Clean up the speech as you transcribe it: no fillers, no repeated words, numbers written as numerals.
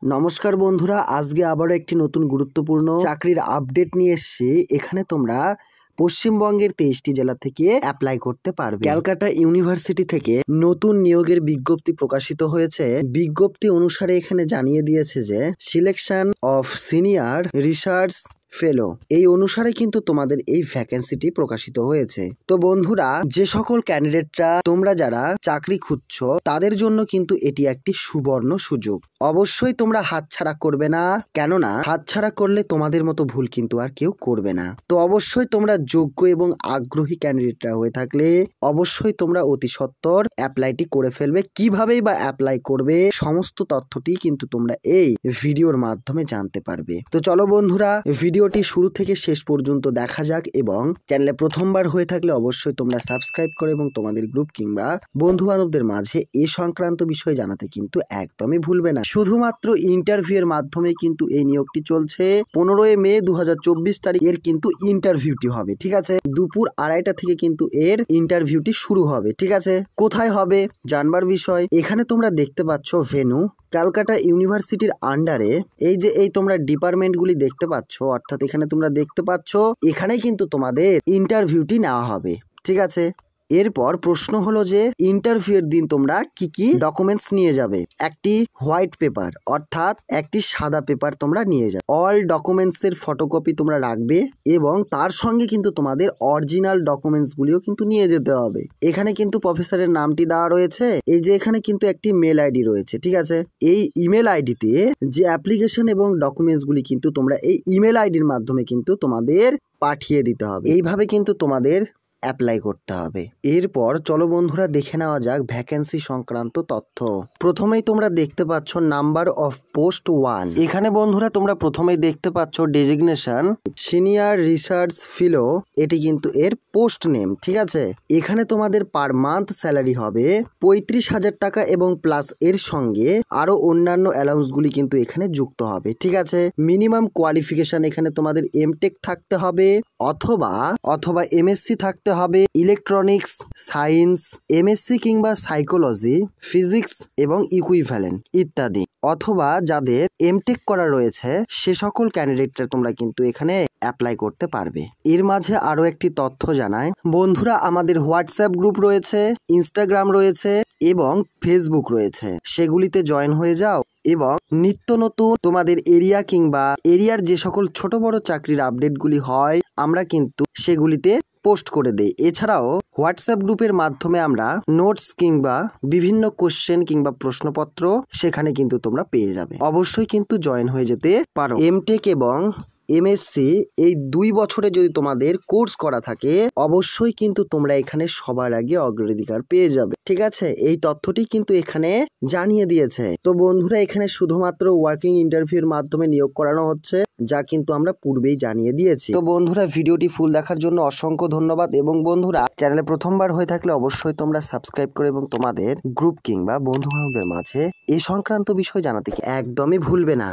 নমস্কার বন্ধুরা, আজকে আবারও একটি নতুন গুরুত্বপূর্ণ চাকরির আপডেট নিয়ে এসেছি। এখানে তোমরা পশ্চিমবঙ্গের 23টি জেলা থেকে অ্যাপ্লাই করতে পারবে। ক্যালকাটা ইউনিভার্সিটি থেকে নতুন নিয়োগের বিজ্ঞপ্তি প্রকাশিত হয়েছে। বিজ্ঞপ্তি অনুসারে এখানে জানিয়ে দিয়েছে যে selection of senior research fellow এই অনুসারে কিন্তু তোমাদের এই ভ্যাকেন্সিটি প্রকাশিত হয়েছে। তো বন্ধুরা, যে সকল ক্যান্ডিডেটরা তোমরা যারা চাকরি খুঁজছো তাদের জন্য কিন্তু এটি একটি সুবর্ণ সুযোগ। অবশ্যই তোমরা হাতছাড়া করবে না, কেননা হাতছাড়া করলে তোমাদের মতো ভুল কিন্তু আর কেউ করবে না। তো অবশ্যই তোমরা যোগ্য এবং আগ্রহী ক্যান্ডিডেটরা হয়ে থাকলে অবশ্যই তোমরা অতি সত্বর অ্যাপ্লাইটি করে ফেলবে। কিভাবেই বা অ্যাপ্লাই করবে সমস্ত তথ্যটি কিন্তু তোমরা এই ভিডিওর মাধ্যমে জানতে পারবে। তো চলো বন্ধুরা, ভিডিওটি শুরু থেকে শেষ পর্যন্ত দেখা যাক, এবং চ্যানেলে প্রথমবার হয়ে থাকলে অবশ্যই তোমরা সাবস্ক্রাইব করে এবং তোমাদের গ্রুপ কিংবা বন্ধু বান্ধবদের মাঝে এ সংক্রান্ত বিষয় জানাতে কিন্তু একদমই ভুলবে না। শুধুমাত্র ইন্টারভিউ এর মাধ্যমে কিন্তু এই নিয়োগটি চলছে। 15 মে 2024 তারিখ এর কিন্তু ইন্টারভিউটি হবে, ঠিক আছে। দুপুর 2:30 থেকে কিন্তু এর ইন্টারভিউটি শুরু হবে, ঠিক আছে। কোথায় হবে জানবার বিষয়, এখানে তোমরা দেখতে পাচ্ছ ভেন্যু ক্যালকাটা ইউনিভার্সিটির আন্ডারে। এই তোমরা ডিপার্টমেন্টগুলি দেখতে পাচ্ছ, অর্থাৎ এখানে তোমরা দেখতে পাচ্ছ এখানেই কিন্তু তোমাদের ইন্টারভিউটি নেওয়া হবে, ঠিক আছে। এরপর প্রশ্ন হলো যে ইন্টারভিউয়ের দিন তোমরা কি কি ডকুমেন্টস নিয়ে যাবে। একটি হোয়াইট পেপার, অর্থাৎ একটি সাদা পেপার তোমরা নিয়ে যাবে। অল ডকুমেন্টস এর ফটোকপি তোমরা রাখবে এবং তার সঙ্গে কিন্তু তোমাদের অরিজিনাল ডকুমেন্টস গুলিও কিন্তু নিয়ে যেতে হবে। এখানে কিন্তু প্রফেসরের নামটি দেওয়া রয়েছে। এই যে এখানে কিন্তু একটি মেল আইডি রয়েছে, ঠিক আছে। এই ইমেল আইডিতে যে অ্যাপ্লিকেশন এবং ডকুমেন্টস গুলি কিন্তু তোমরা এই ইমেল আইডির মাধ্যমে কিন্তু তোমাদের পাঠিয়ে দিতে হবে। এইভাবে কিন্তু তোমাদের অ্যাপ্লাই করতে হবে। এরপর চলো বন্ধুরা দেখে নেওয়া যাক ভ্যাকেন্সি সংক্রান্ত তথ্য। প্রথমেই তোমরা দেখতে পাচ্ছ নাম্বার অফ পোস্ট 1। এখানে বন্ধুরা তোমরা প্রথমেই দেখতে পাচ্ছ ডেজিগনেশন সিনিয়র রিসার্চ ফেলো, এটি কিন্তু এর পোস্ট নেম, ঠিক আছে। এখানে তোমাদের পার মান্থ স্যালারি হবে 35,000 টাকা এবং প্লাস এর সঙ্গে আরো অন্যান্য অ্যালাউন্স গুলি কিন্তু এখানে যুক্ত হবে, ঠিক আছে। মিনিমাম কোয়ালিফিকেশন এখানে তোমাদের এমটেক থাকতে হবে অথবা এমএসসি থাকতে হবে, ইলেকট্রনিক্স, সায়েন্স, এমএসসি কিংবা সাইকোলজি, ফিজিক্স এবং ইকুইভ্যালেন্ট ইত্যাদি, অথবা যাদের এমটেক করা রয়েছে সে সকল ক্যান্ডিডেটরা তোমরা কিন্তু এখানে অ্যাপ্লাই করতে পারবে। এর মাঝে আরো একটি তথ্য জানায় বন্ধুরা, আমাদের হোয়াটসঅ্যাপ গ্রুপ রয়েছে, ইনস্টাগ্রাম রয়েছে এবং ফেসবুক রয়েছে, সেগুলিতে জয়েন হয়ে যাও এবং নিত্য নতুন তোমাদের এরিয়া কিংবা এরিয়ার যে সকল ছোট বড় চাকরির আপডেটগুলি হয় আমরা কিন্তু সেগুলিতে পোস্ট করে দেই। এছাড়াও হোয়াটসঅ্যাপ গ্রুপের মাধ্যমে আমরা নোটস কিংবা বিভিন্ন কোশ্চেন কিংবা প্রশ্নপত্র সেখানে কিন্তু তোমরা পেয়ে যাবে। অবশ্যই কিন্তু জয়েন হয়ে যেতে পারো। এমটেক এবং এমএসসি এই 2 বছরে যদি তোমাদের কোর্স করা থাকে অবশ্যই কিন্তু তোমরা এখানে সবার আগে অগ্রাধিকার পেয়ে যাবে, ঠিক আছে। এই তথ্যটি কিন্তু এখানে জানিয়ে দিয়েছে। তো বন্ধুরা, এখানে শুধুমাত্র ওয়ার্কিং ইন্টারভিউর মাধ্যমে নিয়োগ করানো হচ্ছে, যা কিন্তু আমরা পূর্বেই জানিয়ে দিয়েছি। তো বন্ধুরা, ভিডিওটি ফুল দেখার জন্য অসংখ্য ধন্যবাদ, এবং বন্ধুরা চ্যানেলে প্রথমবার হয়ে থাকলে অবশ্যই তোমরা সাবস্ক্রাইব করে এবং তোমাদের গ্রুপ কিংবা বন্ধু বান্ধবদের মাঝে এই সংক্রান্ত বিষয় জানাতে একদমই ভুলবে না।